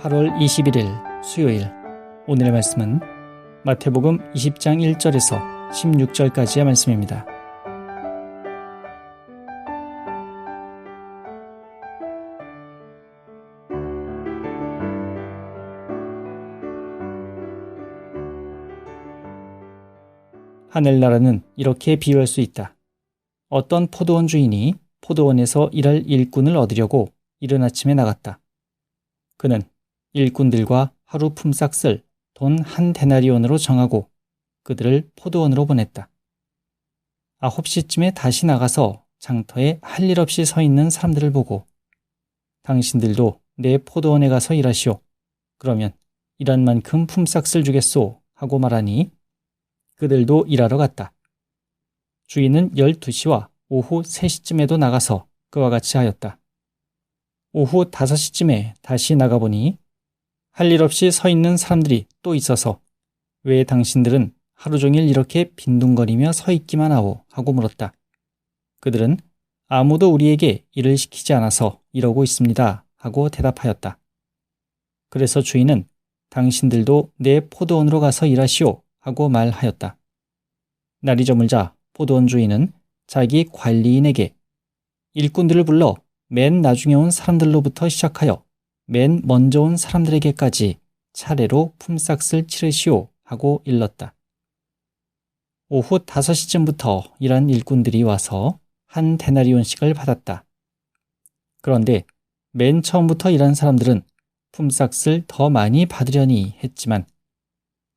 8월 21일 수요일. 오늘의 말씀은 마태복음 20장 1절에서 16절까지의 말씀입니다. 하늘나라는 이렇게 비유할 수 있다. 어떤 포도원 주인이 포도원에서 일할 일꾼을 얻으려고 이른 아침에 나갔다. 그는 일꾼들과 하루 품삯 쓸 돈 1데나리온으로 정하고 그들을 포도원으로 보냈다. 9시쯤에 다시 나가서 장터에 할 일 없이 서 있는 사람들을 보고 당신들도 내 포도원에 가서 일하시오. 그러면 일한 만큼 품삯을 주겠소 하고 말하니 그들도 일하러 갔다. 주인은 12시와 오후 3시쯤에도 나가서 그와 같이 하였다. 오후 5시쯤에 다시 나가보니 할 일 없이 서 있는 사람들이 또 있어서 왜 당신들은 하루 종일 이렇게 빈둥거리며 서 있기만 하오 하고 물었다. 그들은 아무도 우리에게 일을 시키지 않아서 이러고 있습니다 하고 대답하였다. 그래서 주인은 당신들도 내 포도원으로 가서 일하시오 하고 말하였다. 날이 저물자 포도원 주인은 자기 관리인에게 일꾼들을 불러 맨 나중에 온 사람들로부터 시작하여 맨 먼저 온 사람들에게까지 차례로 품삯을 치르시오 하고 일렀다. 오후 5시쯤부터 일한 일꾼들이 와서 1데나리온씩을 받았다. 그런데 맨 처음부터 일한 사람들은 품삯을 더 많이 받으려니 했지만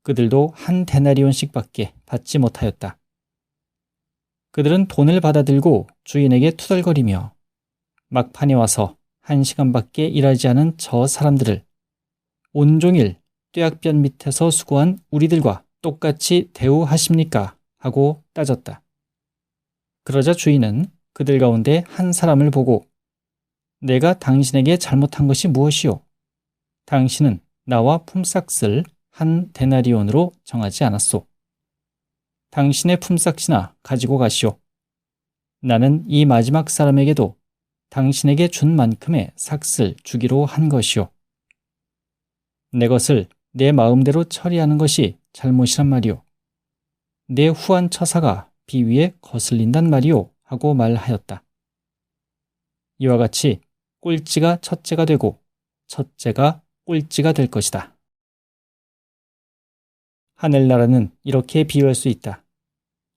그들도 1데나리온씩밖에 받지 못하였다. 그들은 돈을 받아들고 주인에게 투덜거리며 막판에 와서 1시간밖에 일하지 않은 저 사람들을 온종일 뙤약볕 밑에서 수고한 우리들과 똑같이 대우하십니까? 하고 따졌다. 그러자 주인은 그들 가운데 한 사람을 보고 내가 당신에게 잘못한 것이 무엇이오? 당신은 나와 품삯을 1데나리온으로 정하지 않았소. 당신의 품삯이나 가지고 가시오. 나는 이 마지막 사람에게도 당신에게 준 만큼의 삭을 주기로 한 것이오. 내 것을 내 마음대로 처리하는 것이 잘못이란 말이오. 내 후한 처사가 비위에 거슬린단 말이오 하고 말하였다. 이와 같이 꼴찌가 첫째가 되고 첫째가 꼴찌가 될 것이다. 하늘나라는 이렇게 비유할 수 있다.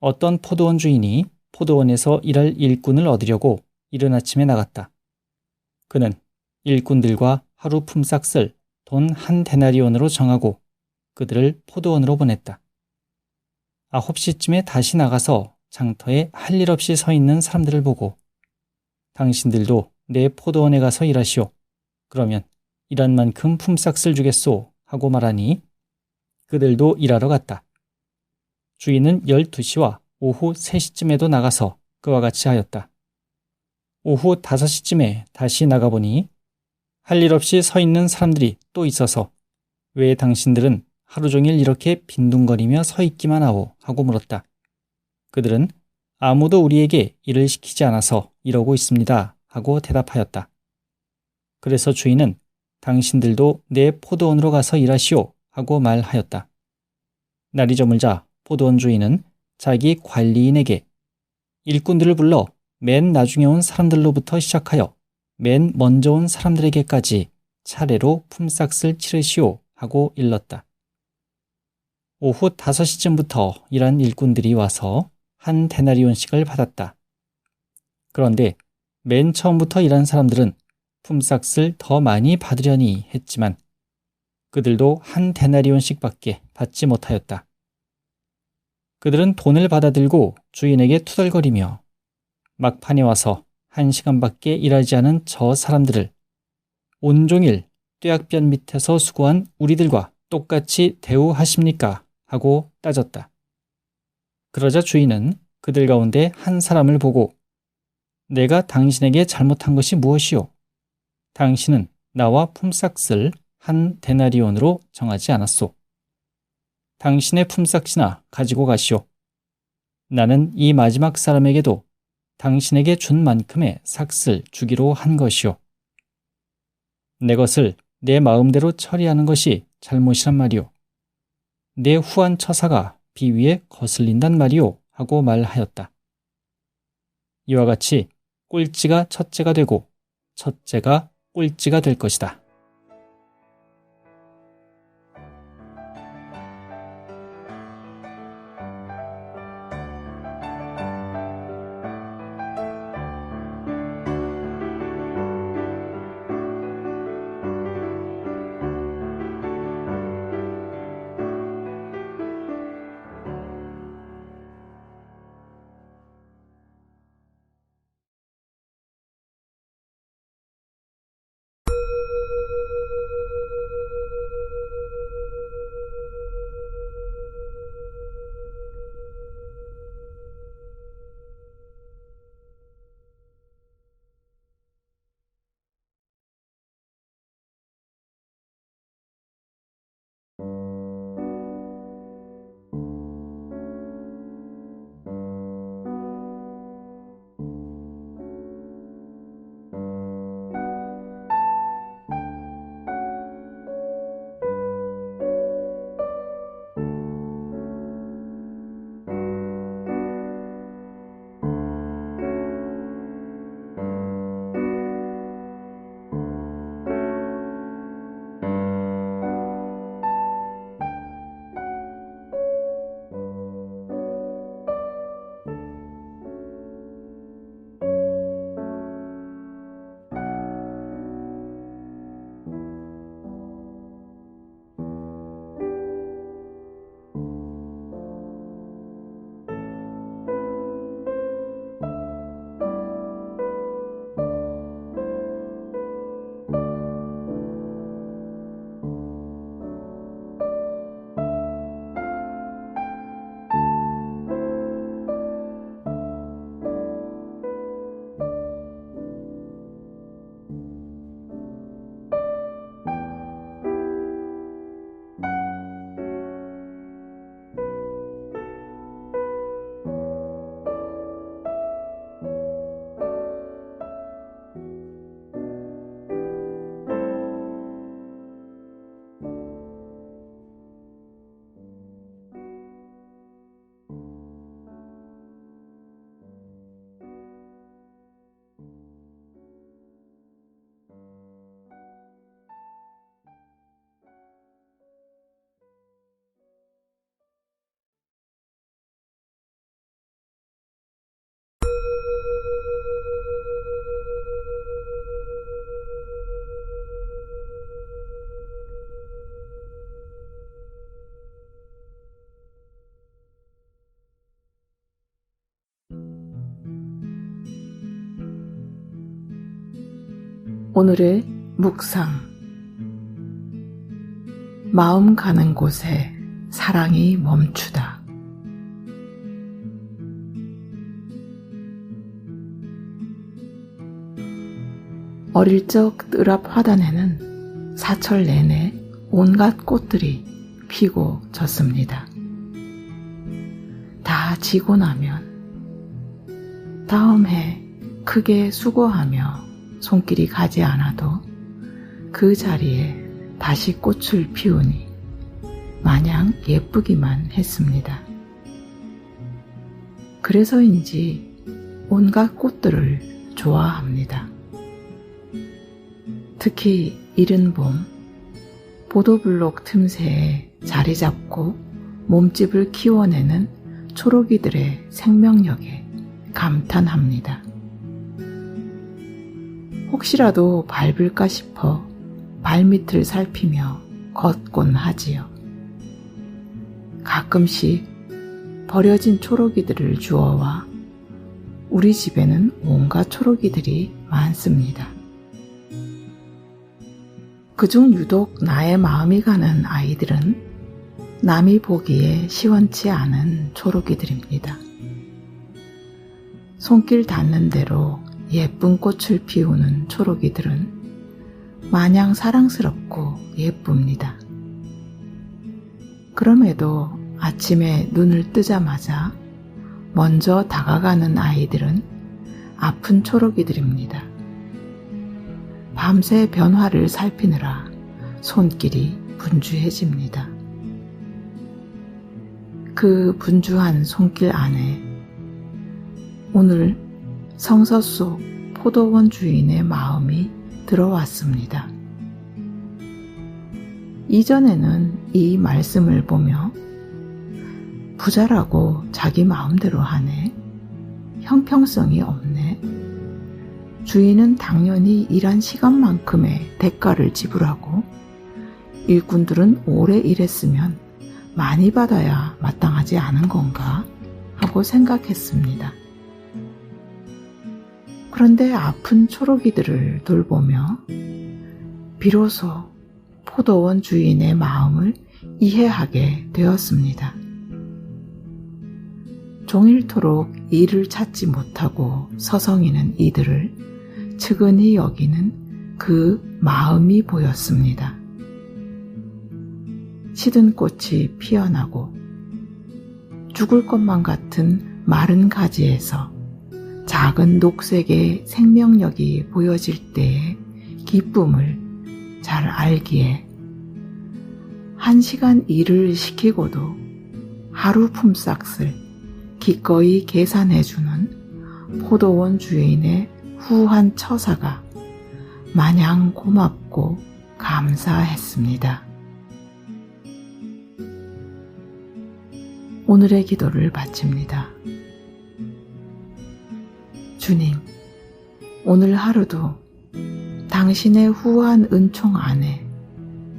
어떤 포도원 주인이 포도원에서 일할 일꾼을 얻으려고 이른 아침에 나갔다. 그는 일꾼들과 하루 품삯 쓸 돈 1데나리온으로 정하고 그들을 포도원으로 보냈다. 9시쯤에 다시 나가서 장터에 할 일 없이 서 있는 사람들을 보고 당신들도 내 포도원에 가서 일하시오. 그러면 일한 만큼 품삯을 주겠소 하고 말하니 그들도 일하러 갔다. 주인은 12시와 오후 3시쯤에도 나가서 그와 같이 하였다. 오후 5시쯤에 다시 나가보니 할 일 없이 서 있는 사람들이 또 있어서 왜 당신들은 하루 종일 이렇게 빈둥거리며 서 있기만 하오 하고 물었다. 그들은 아무도 우리에게 일을 시키지 않아서 이러고 있습니다 하고 대답하였다. 그래서 주인은 당신들도 내 포도원으로 가서 일하시오 하고 말하였다. 날이 저물자 포도원 주인은 자기 관리인에게 일꾼들을 불러 맨 나중에 온 사람들로부터 시작하여 맨 먼저 온 사람들에게까지 차례로 품삯을 치르시오 하고 일렀다. 오후 5시쯤부터 일한 일꾼들이 와서 1데나리온씩을 받았다. 그런데 맨 처음부터 일한 사람들은 품삯을 더 많이 받으려니 했지만 그들도 1데나리온씩밖에 받지 못하였다. 그들은 돈을 받아들고 주인에게 투덜거리며 막판에 와서 1시간밖에 일하지 않은 저 사람들을 온종일 뙤약볕 밑에서 수고한 우리들과 똑같이 대우하십니까? 하고 따졌다. 그러자 주인은 그들 가운데 한 사람을 보고 내가 당신에게 잘못한 것이 무엇이오? 당신은 나와 품삯을 1데나리온으로 정하지 않았소. 당신의 품삯이나 가지고 가시오. 나는 이 마지막 사람에게도 당신에게 준 만큼의 삭을 주기로 한 것이오. 내 것을 내 마음대로 처리하는 것이 잘못이란 말이오. 내 후한 처사가 비위에 거슬린단 말이오 하고 말하였다. 이와 같이 꼴찌가 첫째가 되고 첫째가 꼴찌가 될 것이다. 오늘의 묵상. 마음 가는 곳에 사랑이 멈추다. 어릴 적 뜰 앞 화단에는 사철 내내 온갖 꽃들이 피고 졌습니다. 다 지고 나면 다음 해 크게 수고하며 손길이 가지 않아도 그 자리에 다시 꽃을 피우니 마냥 예쁘기만 했습니다. 그래서인지 온갖 꽃들을 좋아합니다. 특히 이른 봄, 보도블록 틈새에 자리 잡고 몸집을 키워내는 초록이들의 생명력에 감탄합니다. 혹시라도 밟을까 싶어 발밑을 살피며 걷곤 하지요. 가끔씩 버려진 초록이들을 주워와 우리 집에는 온갖 초록이들이 많습니다. 그중 유독 나의 마음이 가는 아이들은 남이 보기에 시원치 않은 초록이들입니다. 손길 닿는 대로 예쁜 꽃을 피우는 초록이들은 마냥 사랑스럽고 예쁩니다. 그럼에도 아침에 눈을 뜨자마자 먼저 다가가는 아이들은 아픈 초록이들입니다. 밤새 변화를 살피느라 손길이 분주해집니다. 그 분주한 손길 안에 오늘 성서 속 포도원 주인의 마음이 들어왔습니다. 이전에는 이 말씀을 보며 부자라고 자기 마음대로 하네, 형평성이 없네, 주인은 당연히 일한 시간만큼의 대가를 지불하고 일꾼들은 오래 일했으면 많이 받아야 마땅하지 않은 건가 하고 생각했습니다. 그런데 아픈 초록이들을 돌보며 비로소 포도원 주인의 마음을 이해하게 되었습니다. 종일토록 일을 찾지 못하고 서성이는 이들을 측은히 여기는 그 마음이 보였습니다. 시든 꽃이 피어나고 죽을 것만 같은 마른 가지에서 작은 녹색의 생명력이 보여질 때의 기쁨을 잘 알기에 1시간 일을 시키고도 하루 품삯을 기꺼이 계산해주는 포도원 주인의 후한 처사가 마냥 고맙고 감사했습니다. 오늘의 기도를 바칩니다. 주님, 오늘 하루도 당신의 후한 은총 안에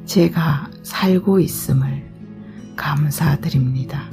제가 살고 있음을 감사드립니다.